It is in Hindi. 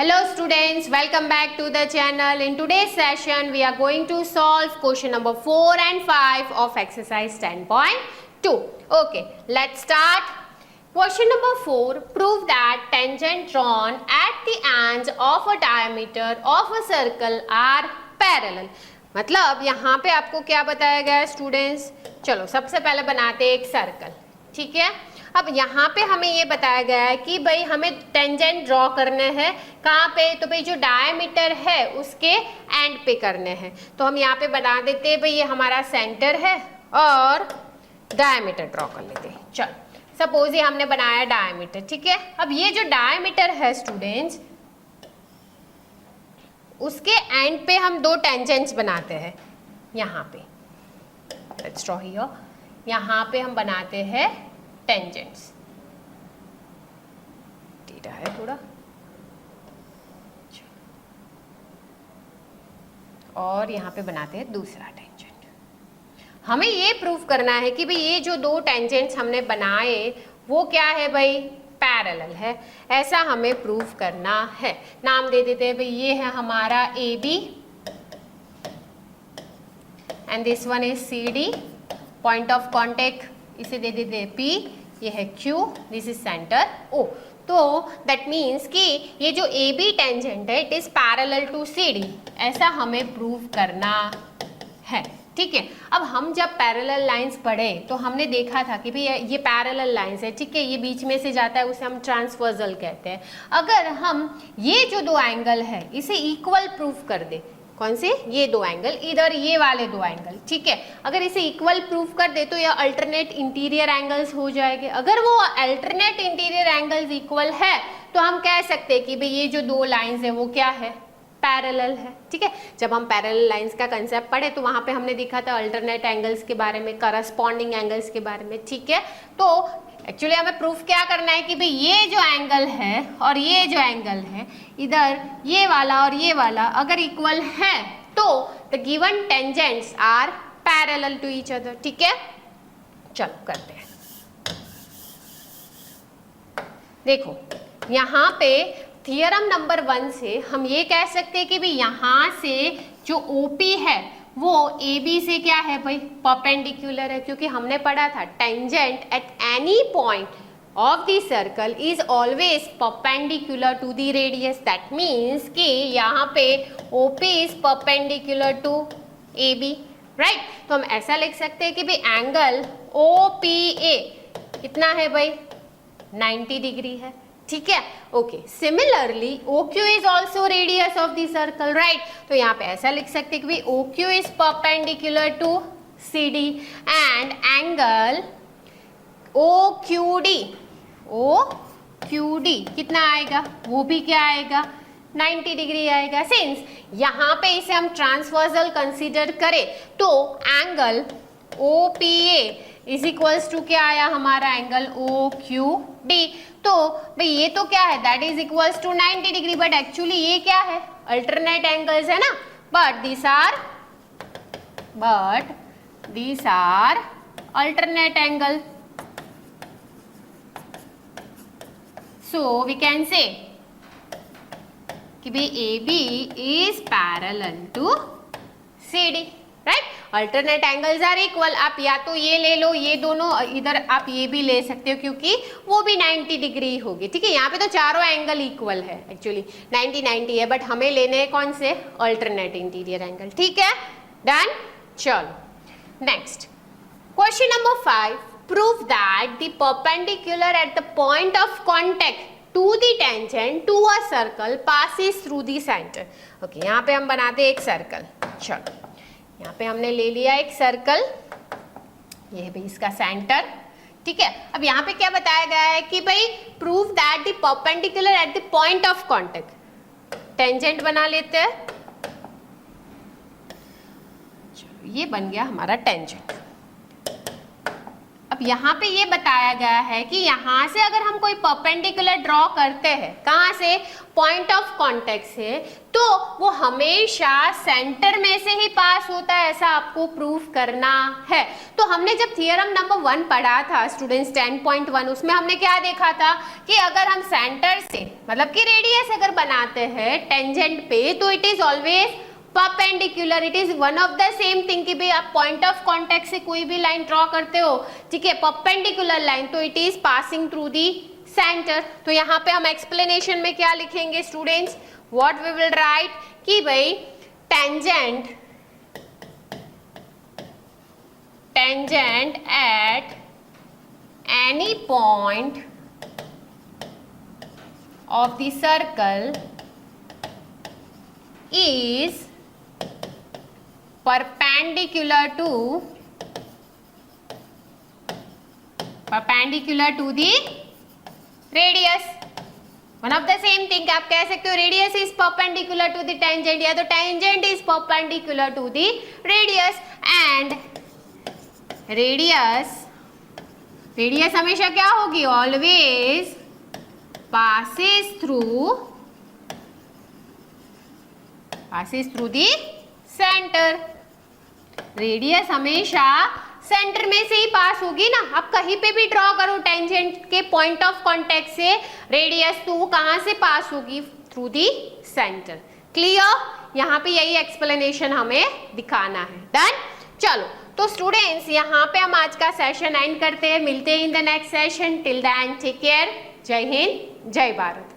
Hello students, welcome back to the channel. In today's session, we are going to solve question number 4 and 5 of exercise 10.2. Okay, let's start. Question number 4, prove that tangent drawn at the ends of a diameter of a circle are parallel. मतलब यहाँ पे आपको क्या बताया गया है स्टूडेंट्स? चलो सबसे पहले बनाते हैं एक सर्कल, ठीक है। अब यहाँ पे हमें ये बताया गया है कि भाई हमें टेंजेंट ड्रॉ करने हैं कहाँ पे, तो भाई जो डायमीटर है उसके एंड पे करने हैं। तो हम यहाँ पे बना देते हैं भाई ये हमारा सेंटर है और डायमीटर ड्रॉ कर लेते हैं। चलो सपोज ये हमने बनाया डायमीटर, ठीक है। अब ये जो डायमीटर है स्टूडेंट्स उसके एंड पे हम दो टेंजेंट्स बनाते हैं। यहाँ पे लेट्स ड्रॉ हियर, यहाँ पे हम बनाते हैं टेंजेंट्स, टेढ़ा है थोड़ा, और यहाँ पे बनाते हैं दूसरा टेंजेंट। हमें ये प्रूव करना है कि भाई ये जो दो टेंजेंट्स हमने बनाए वो क्या है भाई, पैरेलल है। ऐसा हमें प्रूव करना है। नाम दे देते हैं भाई ये है हमारा A B and this one is C D. Point of contact इसे दे देते हैं पी, ये है Q, this is centre O। तो दैट मीन्स कि ये जो ए बी टेंजेंट है it is parallel to C D, ऐसा हमें प्रूव करना है, ठीक है। अब हम जब पैरेलल लाइंस पढ़े तो हमने देखा था कि भाई ये पैरेलल लाइंस है, ठीक है, ये बीच में से जाता है, उसे हम ट्रांसवर्सल कहते हैं। अगर हम ये जो दो एंगल है इसे इक्वल प्रूफ कर दे, कौन से, ये दो एंगल, इधर ये वाले दो एंगल, ठीक है, अगर इसे इक्वल प्रूफ कर दे तो ये अल्टरनेट इंटीरियर एंगल्स हो जाएंगे। अगर वो अल्टरनेट इंटीरियर एंगल्स इक्वल है तो हम कह सकते हैं कि भाई ये जो दो लाइंस है वो क्या है, पैरेलल है, ठीक है। जब हम पैरेलल लाइंस का कंसेप्ट पढ़े तो वहां पे हमने देखा था अल्टरनेट एंगल्स के बारे में, करस्पॉन्डिंग एंगल्स के बारे में, ठीक है। तो एक्चुअली हमें प्रूफ क्या करना है कि भाई ये जो एंगल है और ये जो एंगल है, इधर ये वाला और ये वाला अगर इक्वल है तो the given tangents are parallel to each other, ठीक है। चलो करते हैं। देखो यहाँ पे थियरम नंबर 1 से हम ये कह सकते हैं कि भाई यहाँ से जो OP है वो AB से क्या है भाई, परपेंडिकुलर है, क्योंकि हमने पढ़ा था tangent at any point of the circle is always perpendicular to the radius. That means कि यहाँ पे OP is perpendicular to AB, right. तो हम ऐसा लिख सकते हैं कि भाई एंगल OPA कितना है भाई, 90 डिग्री है, ठीक है। Okay, similarly OQ is also radius of the circle, right. तो यहाँ पे ऐसा लिख सकते हैं कि भाई OQ is perpendicular to CD and angle OQD कितना आएगा, वो भी क्या आएगा, 90 डिग्री आएगा। सिंस यहाँ पे इसे हम ट्रांसवर्सल कंसीडर करें तो angle OPA is equals to क्या आया हमारा, एंगल OQD। तो भाई ये तो क्या है, that is equals to 90 degree, but actually ये क्या है, अल्टरनेट एंगल्स है ना, but these are alternate angle. So we can say कि भाई AB is parallel to CD, right. Alternate angles are equal. आप या तो ये ले लो, ये दोनों, इधर आप ये भी ले सकते हो क्योंकि वो भी 90 डिग्री होगी, ठीक है। यहाँ पे तो चारों एंगल इक्वल है, एक्चुअली 90 है, बट हमें लेने हैं कौन से, अल्टरनेट इंटीरियर एंगल, ठीक है। डन। चलो next question number 5, prove that the perpendicular at the point of contact to the tangent to a circle passes through the centre. Okay, यहाँ पे हम बनाते हैं एक सर्कल। चलो यहाँ पे हमने ले लिया एक सर्कल, ये है भाई इसका सेंटर, ठीक है। अब यहाँ पे क्या बताया गया है कि भाई prove that the perpendicular at the point of contact, tangent बना लेते हैं। चलो ये बन गया हमारा टेंजेंट। अब यहाँ पे ये बताया गया है कि यहाँ से अगर हम कोई परपेंडिकुलर ड्रॉ करते हैं, कहाँ से, पॉइंट ऑफ कांटेक्ट से, तो वो हमेशा सेंटर में से ही पास होता है, ऐसा आपको प्रूफ करना है। तो हमने जब थ्योरम नंबर 1 पढ़ा था स्टूडेंट्स 10.1, उसमें हमने क्या देखा था कि अगर हम सेंटर से मतलब कि रेडियस अगर बनाते हैं टेंजेंट पे, तो it is always perpendicular, it is one of the same thing कि भाई आप पॉइंट ऑफ कांटेक्ट से कोई भी लाइन ड्रॉ करते हो, ठीक है, परपेंडिकुलर लाइन, तो it is passing through the centre. तो यहाँ पे हम एक्सप्लेनेशन में क्या लिखेंगे students, what we will write कि भाई tangent at any point of the circle is perpendicular to the radius, one of the same thing। आप कह सकते हो radius is perpendicular to the tangent, या तो tangent is perpendicular to the radius, and radius हमेशा क्या होगी, always passes through the center। Radius हमेशा सेंटर में से ही पास होगी ना। आप कहीं पे भी ड्रॉ करो टेंजेंट के पॉइंट ऑफ कांटेक्ट से रेडियस, तो वो कहाँ से पास होगी, थ्रू दी सेंटर। क्लियर, यहाँ पे यही एक्सप्लेनेशन हमें दिखाना है। डन, चलो तो स्टूडेंट्स यहाँ पे हम आज का सेशन एंड करते हैं, मिलते हैं in the next session. Till then take care, जय हिंद, जय भारत।